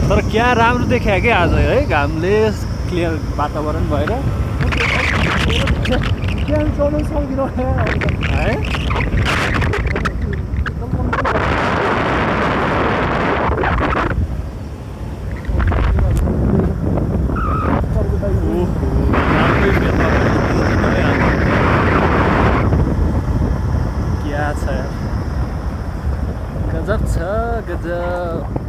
तर क्या राम्रो देखा क्या आज है घामले क्लियर वातावरण भएर है क्या छ यार गजब छ गजब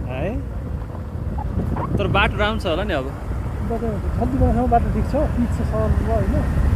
है तर बाटो राम्रो छ होला नि अब बाटो ठिक छ पिच छ सरल भयो होइन